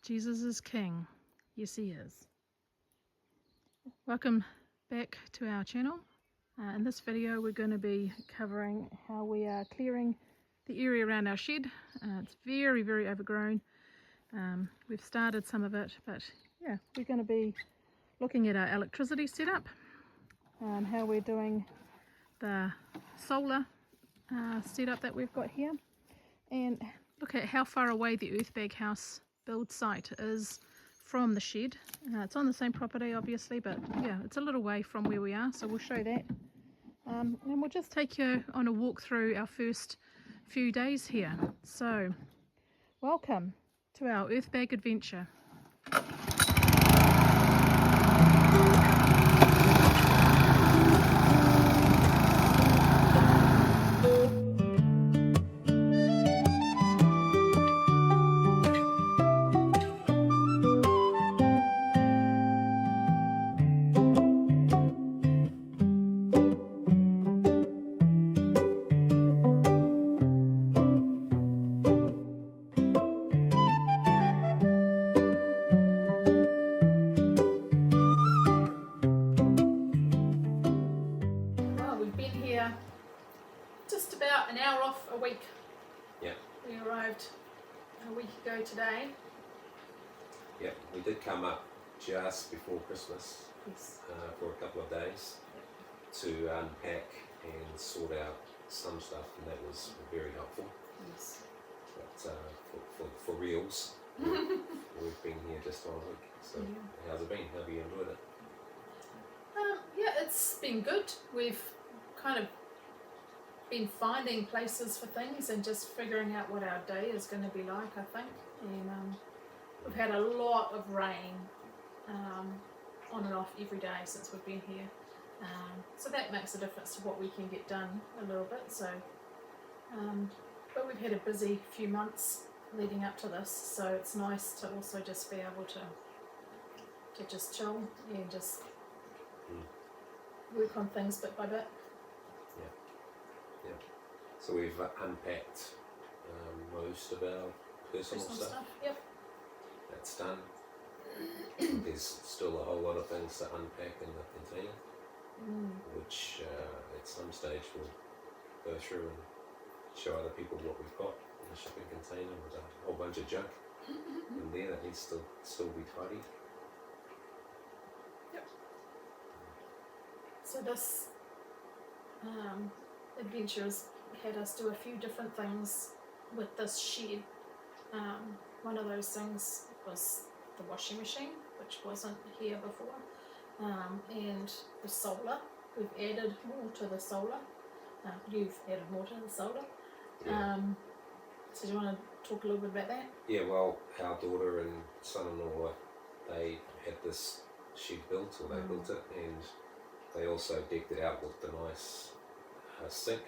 Jesus is King. Yes, he is. Welcome back to our channel. In this video we're going to be covering how we are clearing the area around our shed. It's very overgrown. We've started some of it, but yeah, we're going to be looking at our electricity setup, how we're doing the solar setup that we've got here, and look at how far away the Earthbag house build site is from the shed. It's on the same property obviously, but yeah, it's a little way from where we are, so we'll show that. And we'll just take you on a walk through our first few days here. So welcome to our Earthbag adventure. Just about an hour off a week. Yeah. We arrived a week ago today. Yeah, we did come up just before Christmas. Yes. For a couple of days to unpack and sort out some stuff, and that was very helpful. Yes. But for reals, we've been here just on a week. So yeah. How's it been? How have you enjoyed it? Yeah, it's been good. We've kind of been finding places for things and just figuring out what our day is going to be like, I think. And we've had a lot of rain on and off every day since we've been here. So that makes a difference to what we can get done a little bit. So, but we've had a busy few months leading up to this, so it's nice to also just be able to just chill and just work on things bit by bit. Yeah. So we've unpacked most of our personal stuff. Yep. That's done. There's still a whole lot of things to unpack in the container, which at some stage we'll go through and show other people what we've got in the shipping container with a whole bunch of junk in there that needs to still be tidied. Yep. So this adventure has had us do a few different things with this shed. One of those things was the washing machine, which wasn't here before, and the solar. We've added more to the solar. You've added more to the solar. Yeah. So do you want to talk a little bit about that? Yeah, well, our daughter and son-in-law, they had this shed built, or they built it, and they also decked it out with the nice sink.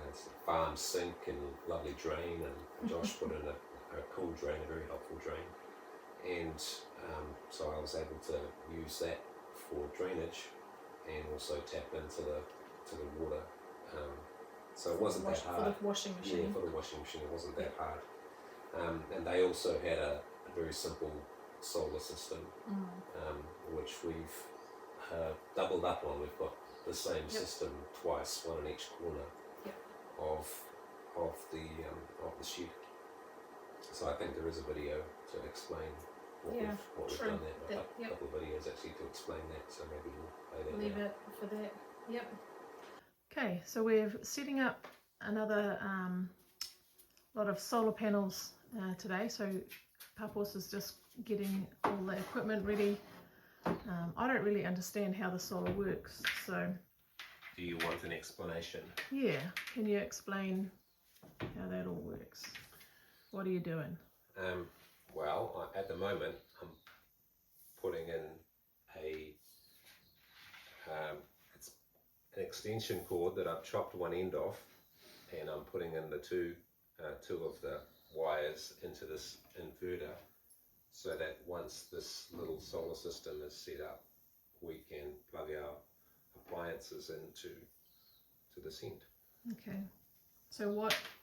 It's a farm sink and lovely drain, and Josh put in a cool drain, a very helpful drain, and so I was able to use that for drainage and also tap into the water. So it wasn't that hard. For the washing machine. Yeah, for the washing machine, it wasn't that hard. And they also had a very simple solar system, which we've doubled up on. We've got the same system twice, one in each corner of the shed. So I think there is a video to explain what we've done there. A couple of videos actually to explain that, so maybe we'll play that. Leave it for that. Yep. Okay, so we're setting up another lot of solar panels today. So Papos is just getting all the equipment ready. I don't really understand how the solar works, so... Do you want an explanation? Yeah, can you explain how that all works? What are you doing? Well, at the moment I'm putting in it's an extension cord that I've chopped one end off, and I'm putting in the two of the wires into this inverter, so that once this little solar system is set up, we can plug our appliances into this end. Okay, so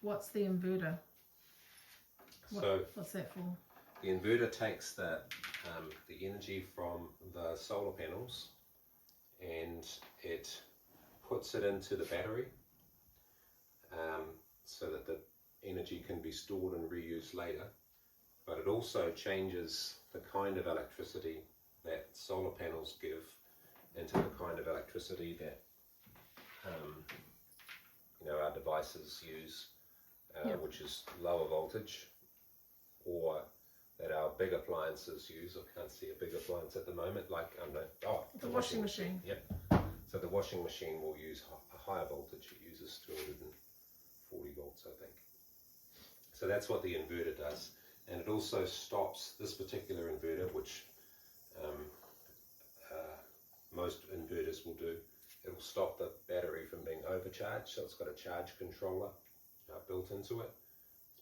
what's the inverter? What's that for? The inverter takes the energy from the solar panels and it puts it into the battery so that the energy can be stored and reused later. But it also changes the kind of electricity that solar panels give into the kind of electricity that our devices use, which is lower voltage, or that our big appliances use. I can't see a big appliance at the moment, like the washing machine. Yep. So the washing machine will use a higher voltage. It uses 240 volts, I think. So that's what the inverter does, and it also stops this particular inverter, which most inverters will do. It will stop the battery from being overcharged, so it's got a charge controller built into it,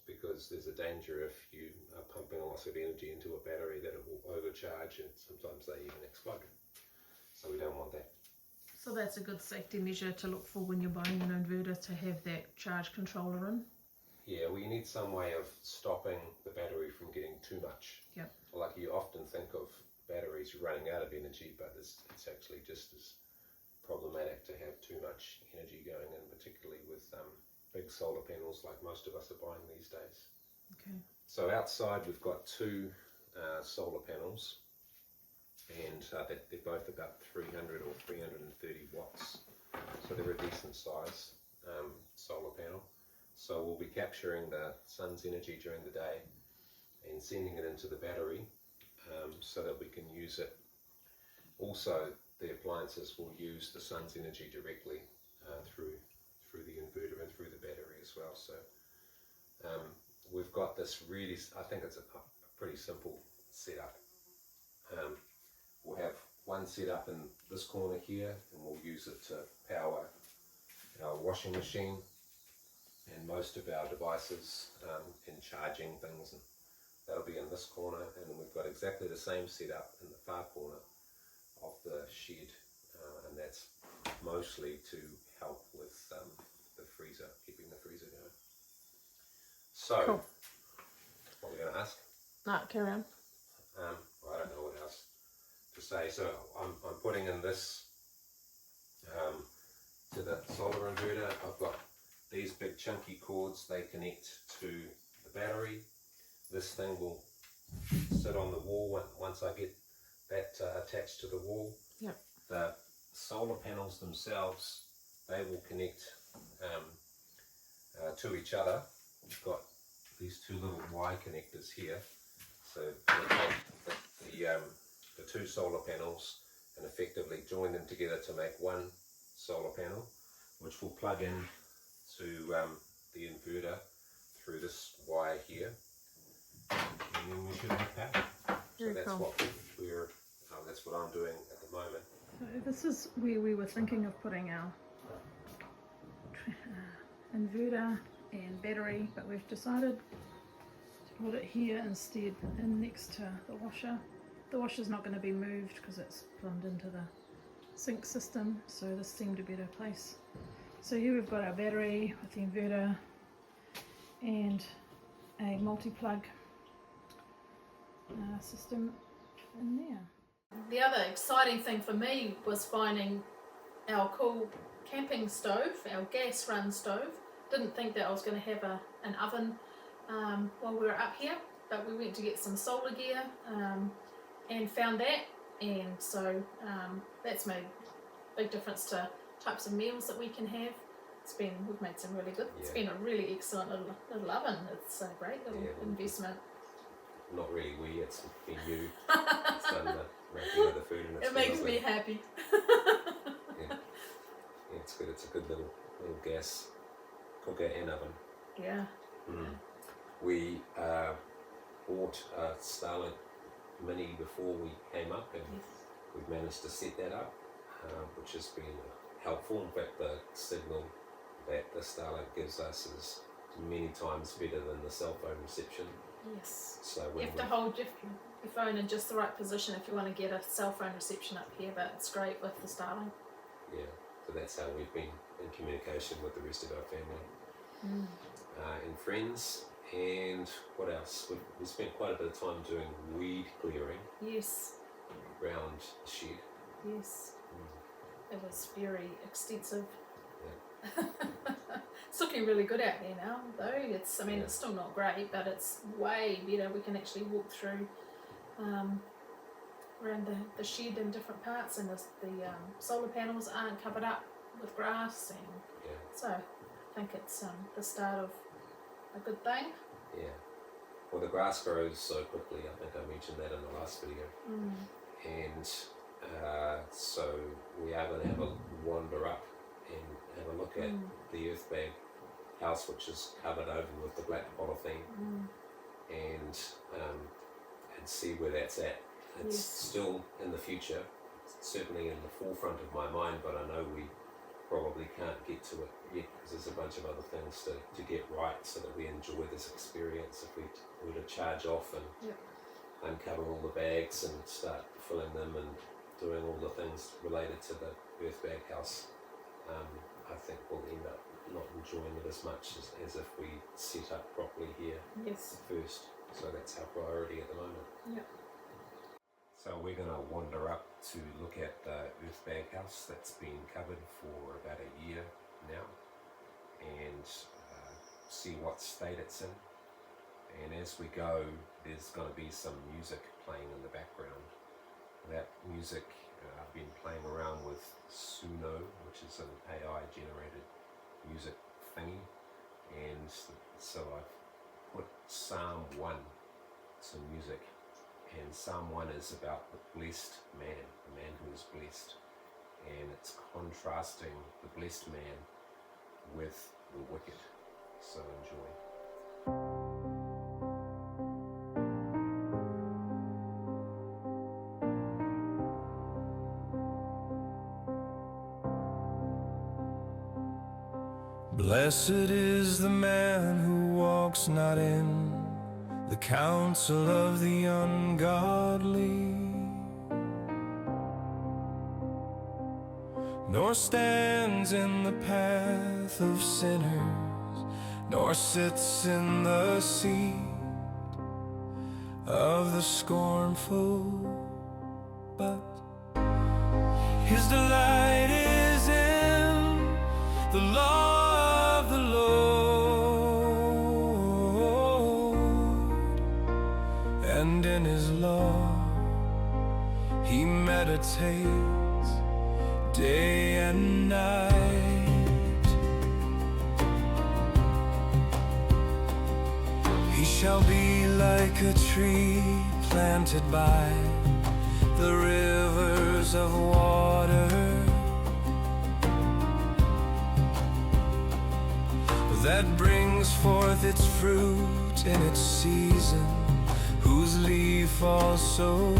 because there's a danger if you are pumping a lot of energy into a battery that it will overcharge, and sometimes they even explode. So we don't want that. So that's a good safety measure to look for when you're buying an inverter, to have that charge controller in. Yeah, we need some way of stopping the battery from getting too much. Yep. Like you often think of batteries running out of energy, but it's actually just as problematic to have too much energy going in, particularly with big solar panels like most of us are buying these days. Okay. So outside we've got two solar panels, and they're both about 300 or 330 watts, so they're a decent size solar panel. So we'll be capturing the sun's energy during the day and sending it into the battery so that we can use it. Also, the appliances will use the sun's energy directly through the inverter and through the battery as well. So we've got this really, I think it's a pretty simple setup. We'll have one set up in this corner here, and we'll use it to power our washing machine and most of our devices in charging things, and that'll be in this corner. And then we've got exactly the same setup in the far corner of the shed, and that's mostly to help with the freezer, keeping the freezer going. So, cool. What we're going to ask? No, carry on. I don't know what else to say. So I'm putting in this to the solar inverter. I've got these big chunky cords. They connect to the battery. This thing will sit on the wall once I get that attached to the wall. Yep. The solar panels themselves, they will connect to each other. We've got these two little Y connectors here. So we'll take the two solar panels and effectively join them together to make one solar panel, which will plug in to the inverter through this wire here, and then we should have power. So that's cool. that's what I'm doing at the moment. So this is where we were thinking of putting our inverter and battery, but we've decided to put it here instead, in next to the washer. The washer's not going to be moved because it's plumbed into the sink system, so this seemed a better place. So here we've got our battery with the inverter and a multi-plug system in there. The other exciting thing for me was finding our cool camping stove, our gas run stove. Didn't think that I was going to have an oven while we were up here, but we went to get some solar gear and found that, and so that's made a big difference to types of meals that we can have. We've made some really good, It's been a really excellent little oven. It's a great little investment. Not really it's been you. It's done the making of the food, and it makes me happy. Yeah, it's good. It's a good little gas cooker and oven. Yeah. We bought a Starlink Mini before we came up, and we've managed to set that up, which has been helpful. In fact, the signal that the Starlink gives us is many times better than the cell phone reception. Yes. So you have to hold your phone in just the right position if you want to get a cell phone reception up here, but it's great with the Starlink. Yeah, so that's how we've been in communication with the rest of our family and friends, And what else? We spent quite a bit of time doing weed clearing. Yes. Around the shed. Yes. It was very extensive. Yeah. It's looking really good out there now, though. It's still not great, but it's way better. We can actually walk through around the shed in different parts, and the solar panels aren't covered up with grass, and so I think it's the start of a good thing. Yeah. Well, the grass grows so quickly. I think I mentioned that in the last video. And so we are going to have a wander up and have a look at the Earthbag house, which is covered over with the black polythene, and see where that's at. It's still in the future, certainly in the forefront of my mind, but I know we probably can't get to it yet because there's a bunch of other things to get right so that we enjoy this experience. If we were to charge off and uncover all the bags and start filling them and doing all the things related to the Earthbag house, I think we'll end up not enjoying it as much as if we set up properly here first. So that's our priority at the moment. Yep. So we're going to wander up to look at the Earthbag house that's been covered for about a year now, and see what state it's in. And as we go, there's going to be some music playing in the background. That music, I've been playing around with Suno, which is an AI generated music thingy, and so I've put Psalm 1 to music, and Psalm 1 is about the blessed man, the man who is blessed, and it's contrasting the blessed man with the wicked. So enjoy. Blessed is the man who walks not in the counsel of the ungodly, nor stands in the path of sinners, nor sits in the seat of the scornful, but his delight is in the law of the Lord, and in his law he meditates day and night. He shall be like a tree planted by the rivers of water, that brings forth its fruit in its season, whose leaf also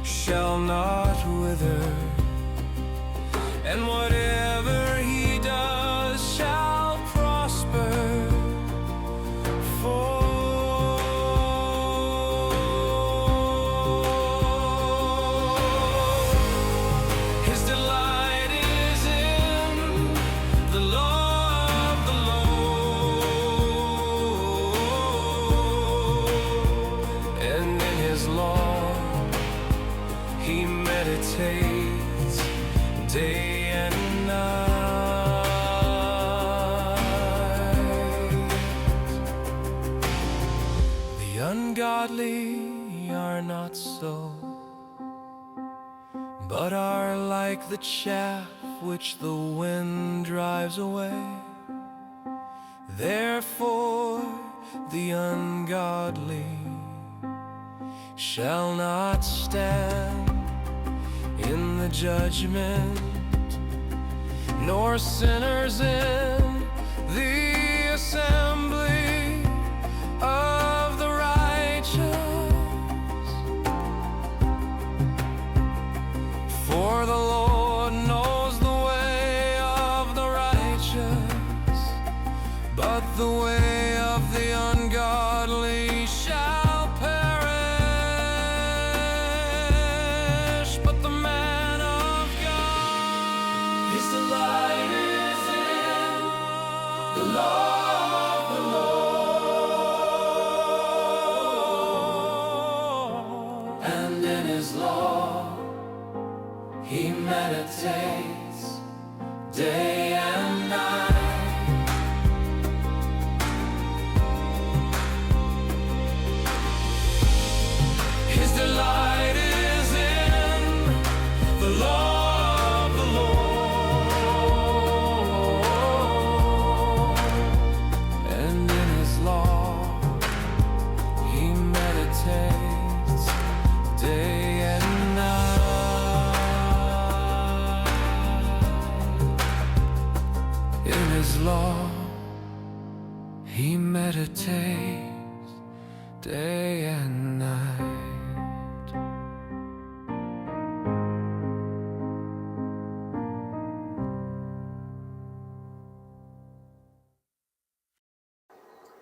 shall not wither, and whatever he does shall prosper. For his delight is in the law of the Lord, and in his law he meditates day and night. The ungodly are not so, but are like the chaff which the wind drives away. Therefore the ungodly shall not stand in the judgment, nor sinners in the assembly of the righteous. For the Lord knows the way of the righteous, but the way of the ungodly shall perish. But the man of God, his delight is in the law of He meditates day and night. His delight is in the law of the Lord, and in his law he meditates day and night. In his law he meditates day and night.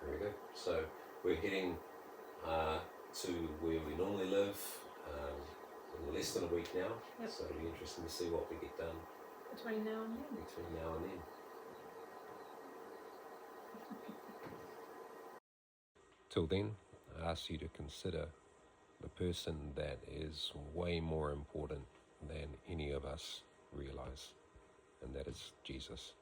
Very good. So we're heading to where we normally live in less than a week now. Yep. So it'll be interesting to see what we get done Between now and then. between now and then. Till then, I ask you to consider the person that is way more important than any of us realize, and that is Jesus.